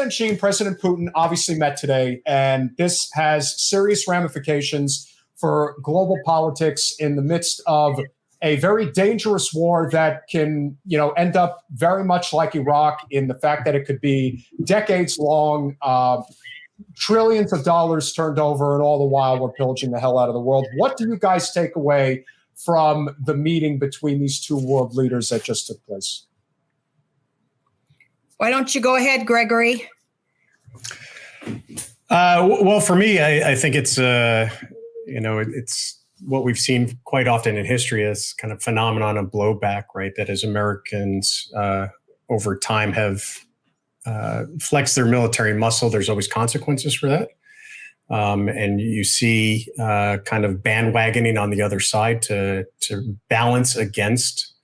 President Xi and President Putin obviously met today, and this has serious ramifications for global politics in the midst of a very dangerous war that can, end up very much like Iraq in the fact that it could be decades long, trillions of dollars turned over, and all the while we're pillaging the hell out of the world. What do you guys take away from the meeting between these two world leaders that just took place? Why don't you go ahead, Gregory? Well, for me, I think it's it's what we've seen quite often in history as kind of phenomenon of blowback, right? That as Americans over time have flexed their military muscle, there's always consequences for that. And you see kind of bandwagoning on the other side to balance against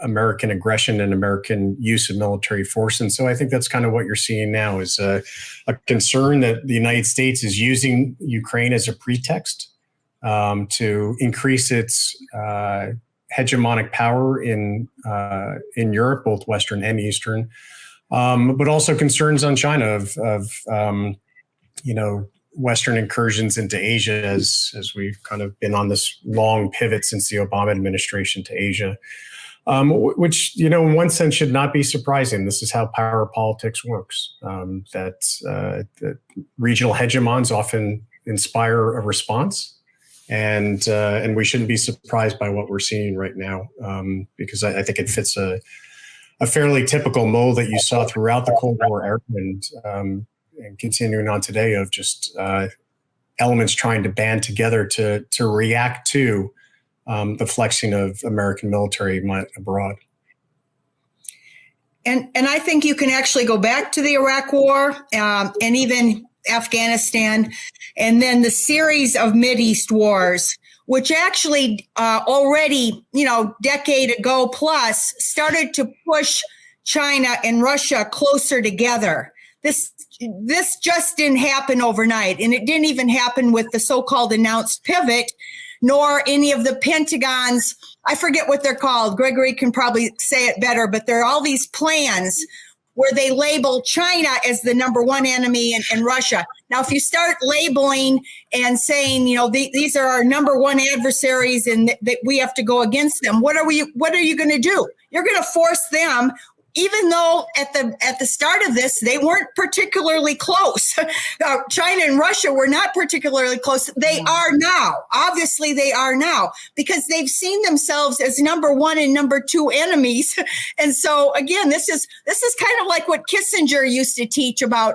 American aggression and American use of military force. And so I think that's kind of what you're seeing now is a concern that the United States is using Ukraine as a pretext to increase its hegemonic power in Europe, both Western and Eastern, but also concerns on China of Western incursions into Asia as we've kind of been on this long pivot since the Obama administration to Asia, which, in one sense should not be surprising. This is how power politics works, that regional hegemons often inspire a response. And we shouldn't be surprised by what we're seeing right now, because I think it fits a fairly typical mold that you saw throughout the Cold War era and continuing on today of just elements trying to band together to react to the flexing of American military might abroad. And I think you can actually go back to the Iraq War and even Afghanistan, and then the series of Mideast wars, which actually already, decade ago plus, started to push China and Russia closer together. This just didn't happen overnight, and it didn't even happen with the so-called announced pivot, nor any of the Pentagon's, I forget what they're called. Gregory can probably say it better, but there are all these plans where they label China as the number one enemy and Russia. Now, if you start labeling and saying, these are our number one adversaries and that we have to go against them, what are you going to do? You're going to force them, even though at the start of this, they weren't particularly close. China and Russia were not particularly close. They are now. Obviously, they are now because they've seen themselves as number one and number two enemies. And so, again, this is kind of like what Kissinger used to teach about,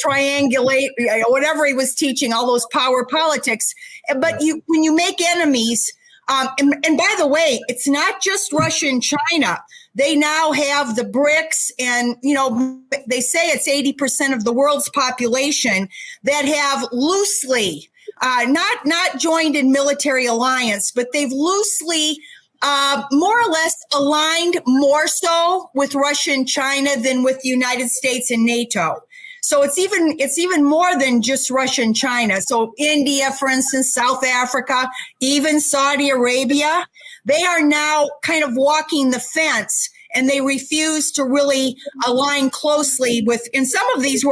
triangulate, whatever he was teaching, all those power politics. But when you make enemies, and by the way, it's not just Russia and China. They now have the BRICS, and they say it's 80% of the world's population that have loosely, not joined in military alliance, but they've loosely, more or less aligned more so with Russia and China than with the United States and NATO. So it's even more than just Russia and China. So India, for instance, South Africa, even Saudi Arabia, they are now kind of walking the fence, and they refuse to really align closely with, and some of these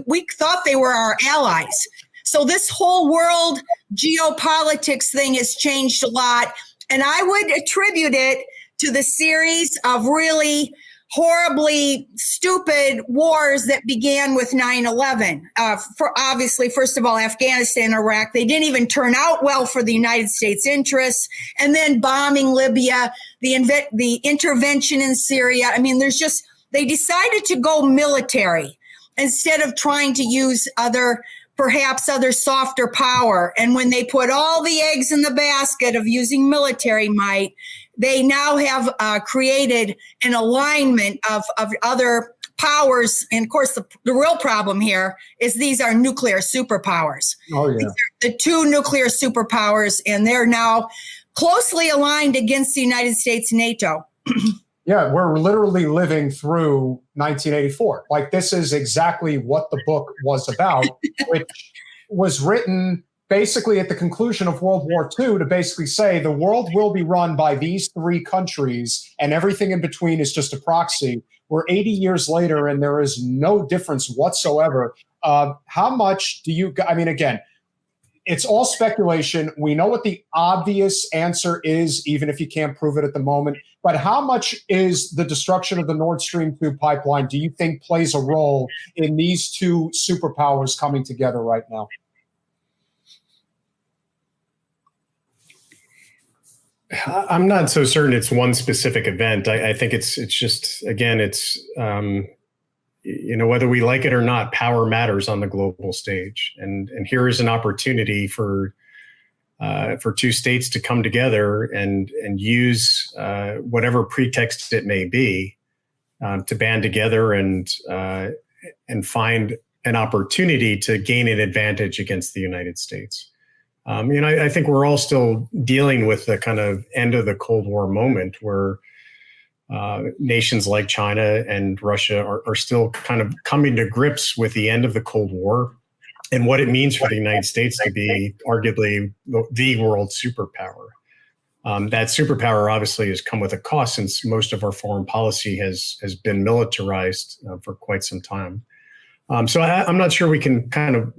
we thought they were our allies. So this whole world geopolitics thing has changed a lot. And I would attribute it to the series of really horribly stupid wars that began with 9/11. For obviously, first of all, Afghanistan, Iraq, they didn't even turn out well for the United States interests. And then bombing Libya, the intervention in Syria. I mean, they decided to go military instead of trying to use perhaps other softer power. And when they put all the eggs in the basket of using military might, they now have created an alignment of other powers. And of course, the real problem here is these are nuclear superpowers. Oh, yeah. These are the two nuclear superpowers, and they're now closely aligned against the United States and NATO. Yeah, we're literally living through 1984. Like, this is exactly what the book was about, which was written basically at the conclusion of World War II to basically say the world will be run by these three countries and everything in between is just a proxy. We're 80 years later and there is no difference whatsoever. How much do you, I mean, again, it's all speculation. We know what the obvious answer is, even if you can't prove it at the moment. But how much is the destruction of the Nord Stream 2 pipeline, do you think, plays a role in these two superpowers coming together right now? I'm not so certain it's one specific event. I think it's just, again, it's, whether we like it or not, power matters on the global stage. And here is an opportunity for two states to come together and use whatever pretext it may be to band together and find an opportunity to gain an advantage against the United States. I think we're all still dealing with the kind of end of the Cold War moment where nations like China and Russia are still kind of coming to grips with the end of the Cold War and what it means for the United States to be arguably the world superpower. That superpower obviously has come with a cost, since most of our foreign policy has been militarized for quite some time. So I'm not sure we can kind of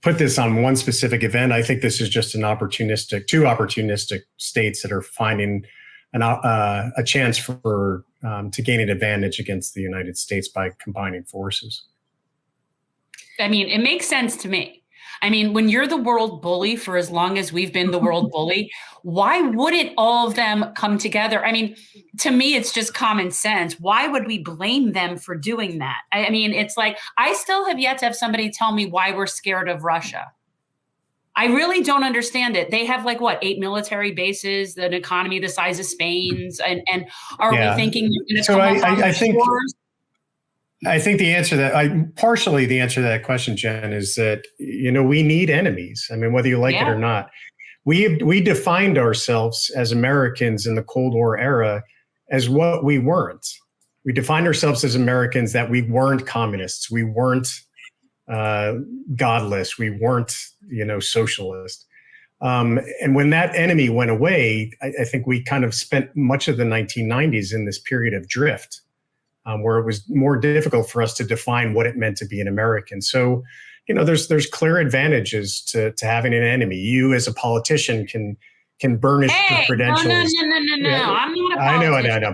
put this on one specific event. I think this is just two opportunistic states that are finding a chance for to gain an advantage against the United States by combining forces. I mean, it makes sense to me. I mean, when you're the world bully for as long as we've been the world bully, why wouldn't all of them come together? I mean, to me, it's just common sense. Why would we blame them for doing that? I mean, it's like, I still have yet to have somebody tell me why we're scared of Russia. I really don't understand it. They have 8 military bases, an economy the size of Spain's, and are we thinking they're going to come up on shores? I think the answer partially the answer to that question, Jen, is that, we need enemies. I mean, whether you like it or not, we defined ourselves as Americans in the Cold War era as what we weren't. We defined ourselves as Americans that we weren't communists. We weren't godless. We weren't, socialist. And when that enemy went away, I think we kind of spent much of the 1990s in this period of drift, where it was more difficult for us to define what it meant to be an American. So, there's clear advantages to having an enemy. You as a politician can burnish your credentials. No. Yeah. I'm not a politician. I know.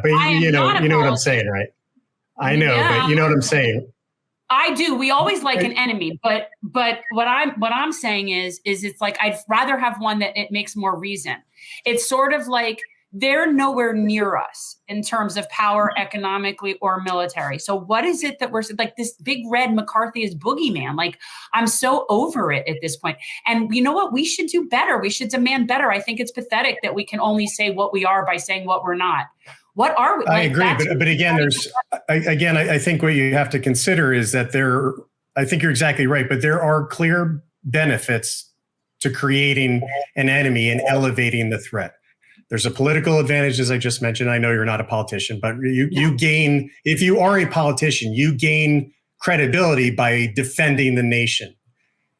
But you know what I'm saying, right? I know, but you know what I'm saying. I do. We always like an enemy, but what I'm saying is it's like, I'd rather have one that it makes more reason. It's sort of like they're nowhere near us in terms of power economically or military. So what is it that we're like this big red McCarthyist boogeyman? Like, I'm so over it at this point. And you know what? We should do better. We should demand better. I think it's pathetic that we can only say what we are by saying what we're not. What are we? I agree. But again, I think what you have to consider is that I think you're exactly right, but there are clear benefits to creating an enemy and elevating the threat. There's a political advantage, as I just mentioned. I know you're not a politician, but you gain, if you are a politician, you gain credibility by defending the nation.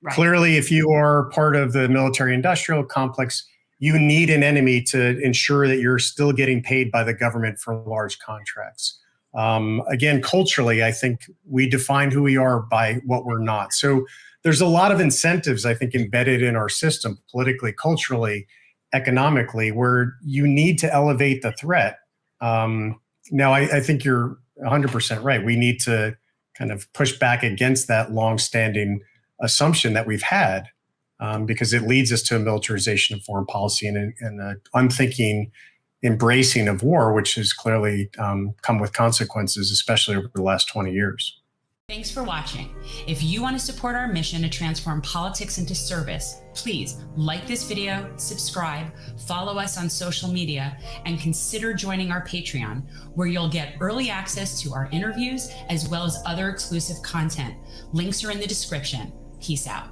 Right. Clearly, if you are part of the military industrial complex, you need an enemy to ensure that you're still getting paid by the government for large contracts. Again, culturally, I think we define who we are by what we're not. So there's a lot of incentives, I think, embedded in our system, politically, culturally, economically, where you need to elevate the threat. Now, I think you're 100% right. We need to kind of push back against that longstanding assumption that we've had, because it leads us to a militarization of foreign policy and an unthinking embracing of war, which has clearly come with consequences, especially over the last 20 years. Thanks for watching. If you want to support our mission to transform politics into service, please like this video, subscribe, follow us on social media, and consider joining our Patreon, where you'll get early access to our interviews as well as other exclusive content. Links are in the description. Peace out.